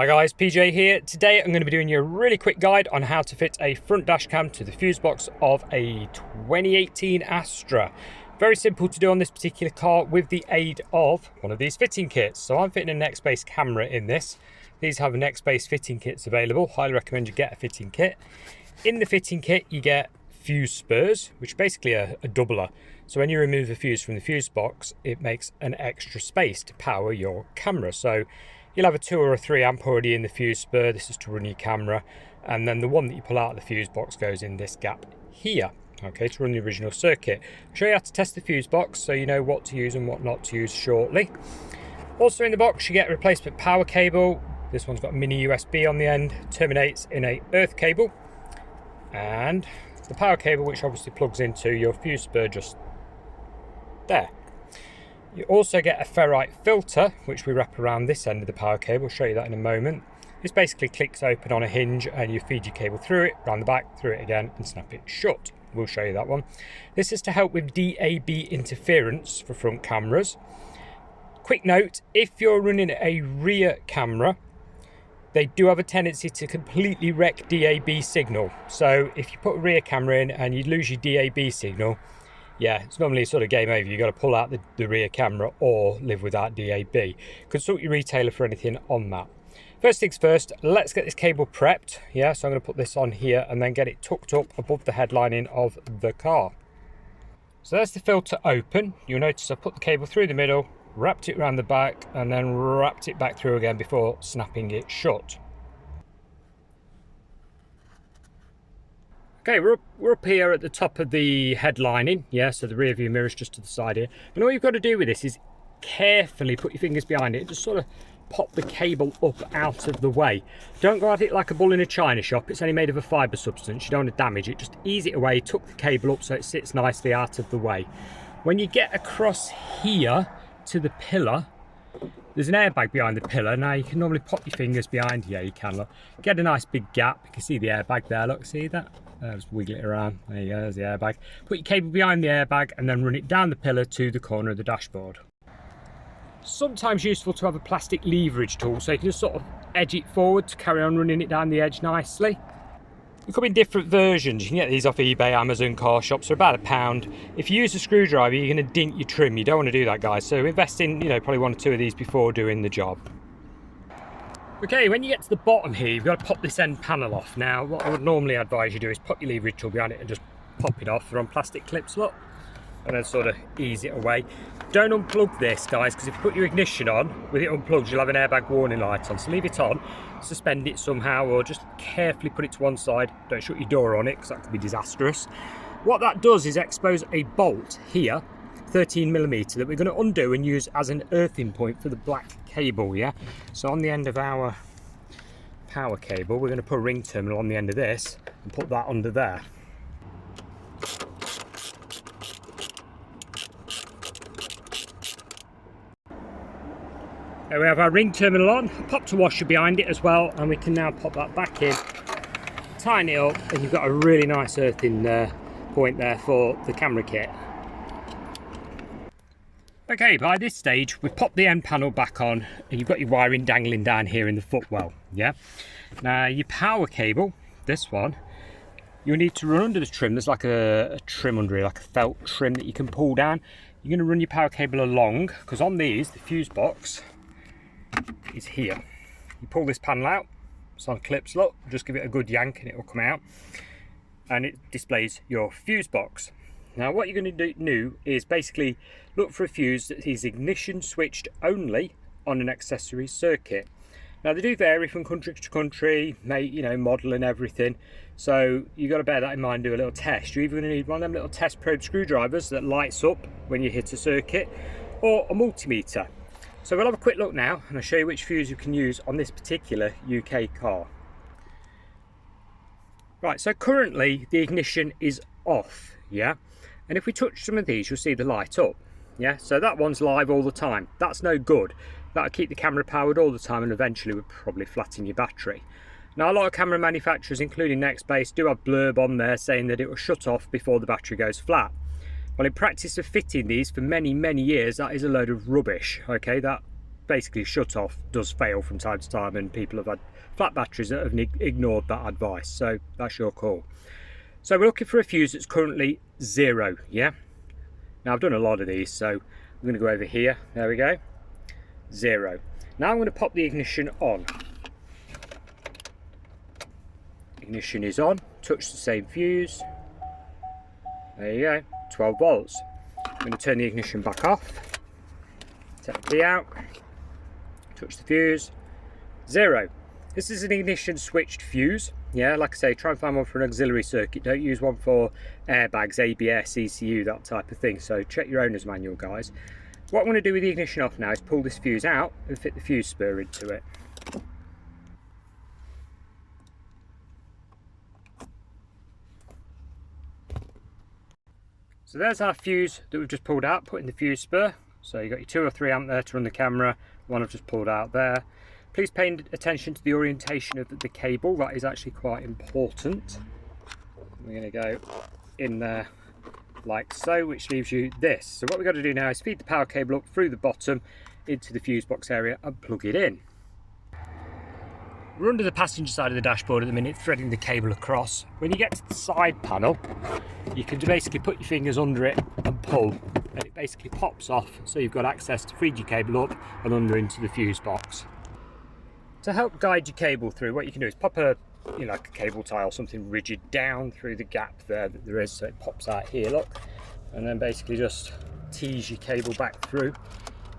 Hi guys, PJ here. Today I'm going to be doing you a really quick guide on how to fit a front dash cam to the fuse box of a 2018 Astra. Very simple to do on this particular car with the aid of one of these fitting kits. So I'm fitting a next-based camera in this. These have next-based fitting kits available. Highly recommend you get a fitting kit. In the fitting kit you get fuse spurs, which are basically a doubler. So when you remove a fuse from the fuse box, it makes an extra space to power your camera. So you'll have a 2 or a 3 amp already in the fuse spur. This is to run your camera, and then the one that you pull out of the fuse box goes in this gap here, okay, to run the original circuit. I'll show you how to test the fuse box so you know what to use and what not to use shortly. Also in the box you get a replacement power cable. This one's got a mini USB on the end, terminates in a earth cable, and the power cable which obviously plugs into your fuse spur just there. You also get a ferrite filter, which we wrap around this end of the power cable. I'll show you that in a moment. This basically clicks open on a hinge and you feed your cable through it, round the back, through it again, and snap it shut. We'll show you that one. This is to help with DAB interference for front cameras. Quick note, if you're running a rear camera, they do have a tendency to completely wreck DAB signal. So if you put a rear camera in and you lose your DAB signal, yeah, it's normally sort of game over. You've got to pull out the rear camera or live without DAB. Consult your retailer for anything on that. First things first, let's get this cable prepped. Yeah, so I'm going to put this on here and then get it tucked up above the headlining of the car. So there's the filter open. You'll notice I put the cable through the middle, wrapped it around the back, and then wrapped it back through again before snapping it shut. Okay, we're up here at the top of the headlining, yeah, so the rear view mirror is just to the side here. And all you've got to do with this is carefully put your fingers behind it, just sort of pop the cable up out of the way. Don't go at it like a bull in a china shop. It's only made of a fibre substance. You don't want to damage it. Just ease it away, tuck the cable up so it sits nicely out of the way. When you get across here to the pillar, there's an airbag behind the pillar. Now you can normally pop your fingers behind here. You can, look. Get a nice big gap. You can see the airbag there, look, see that? Just wiggle it around. There you go, there's the airbag. Put your cable behind the airbag and then run it down the pillar to the corner of the dashboard. Sometimes useful to have a plastic leverage tool so you can just sort of edge it forward to carry on running it down the edge nicely. They come in different versions. You can get these off eBay, Amazon, car shops for about £1. If you use a screwdriver, you're going to dint your trim. You don't want to do that, guys. So invest in, probably 1 or 2 of these before doing the job. Okay, when you get to the bottom here, you've got to pop this end panel off. Now, what I would normally advise you do is pop your leverage tool behind it and just pop it off. They're on plastic clips, look, and then sort of ease it away. Don't unplug this, guys, because if you put your ignition on, with it unplugged, you'll have an airbag warning light on. So leave it on, suspend it somehow, or just carefully put it to one side. Don't shut your door on it, because that could be disastrous. What that does is expose a bolt here, 13mm, that we're going to undo and use as an earthing point for the black cable, yeah? So on the end of our power cable, we're going to put a ring terminal on the end of this and put that under there. There we have our ring terminal on, popped a washer behind it as well, and we can now pop that back in, tighten it up, and you've got a really nice earthing point there for the camera kit. Okay, by this stage we've popped the end panel back on and you've got your wiring dangling down here in the footwell, yeah? Now your power cable, this one, you'll need to run under the trim. There's like a trim under here, like a felt trim that you can pull down. You're going to run your power cable along, because on these, the fuse box is here. You pull this panel out, it's on clips, look, just give it a good yank and it will come out. And it displays your fuse box. Now what you're going to do is basically look for a fuse that is ignition switched only on an accessory circuit. Now they do vary from country to country, model and everything. So you've got to bear that in mind, do a little test. You're either going to need one of them little test probe screwdrivers that lights up when you hit a circuit, or a multimeter. So we'll have a quick look now and I'll show you which fuse you can use on this particular UK car. Right, so currently the ignition is off, yeah? And if we touch some of these, you'll see the light up, yeah? So that one's live all the time. That's no good. That'll keep the camera powered all the time and eventually would probably flatten your battery. Now, a lot of camera manufacturers, including Nextbase, do have blurb on there saying that it will shut off before the battery goes flat. Well, in practice of fitting these for many, many years, that is a load of rubbish, okay? That basically shut off does fail from time to time, and people have had flat batteries that have ignored that advice, so that's your call. So we're looking for a fuse that's currently 0, yeah? Now I've done a lot of these, so I'm going to go over here, there we go, 0. Now I'm going to pop the ignition on. Ignition is on, touch the same fuse, there you go, 12 volts. I'm going to turn the ignition back off, take the key out, touch the fuse, 0. This is an ignition switched fuse, yeah, like I say, try and find one for an auxiliary circuit, don't use one for airbags, ABS, ECU, that type of thing, so check your owner's manual, guys. What I'm going to do with the ignition off now is pull this fuse out and fit the fuse spur into it. So there's our fuse that we've just pulled out, put in the fuse spur. So you've got your 2 or 3 amp there to run the camera, one I've just pulled out there. Please pay attention to the orientation of the cable, that is actually quite important. We're going to go in there like so, which leaves you this. So what we've got to do now is feed the power cable up through the bottom into the fuse box area and plug it in. We're under the passenger side of the dashboard at the minute, threading the cable across. When you get to the side panel, you can basically put your fingers under it and pull, and it basically pops off, so you've got access to feed your cable up and under into the fuse box. To help guide your cable through, what you can do is pop a, like a cable tie or something rigid down through the gap there that there is, so it pops out here, look, and then basically just tease your cable back through,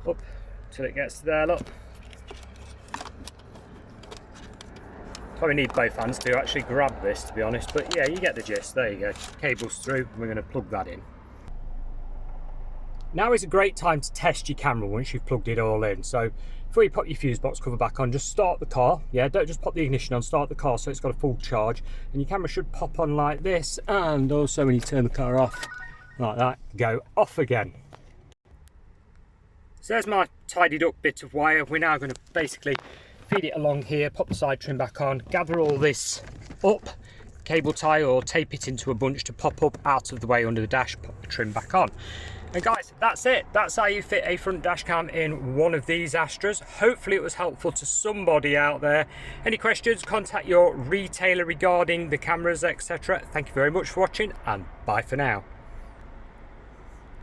up till it gets there, look. Probably need both hands to actually grab this, to be honest, but yeah, you get the gist. There you go, cable's through, and we're going to plug that in. Now is a great time to test your camera once you've plugged it all in. So before you pop your fuse box cover back on, just start the car. Yeah, don't just pop the ignition on, start the car so it's got a full charge, and your camera should pop on like this, and also when you turn the car off like that, go off again. So there's my tidied up bit of wire. We're now going to basically feed it along here, pop the side trim back on, gather all this up, cable tie or tape it into a bunch to pop up out of the way under the dash, pop the trim back on. And guys, that's it. That's how you fit a front dash cam in one of these Astras. Hopefully it was helpful to somebody out there. Any questions, contact your retailer regarding the cameras, etc. Thank you very much for watching, and bye for now.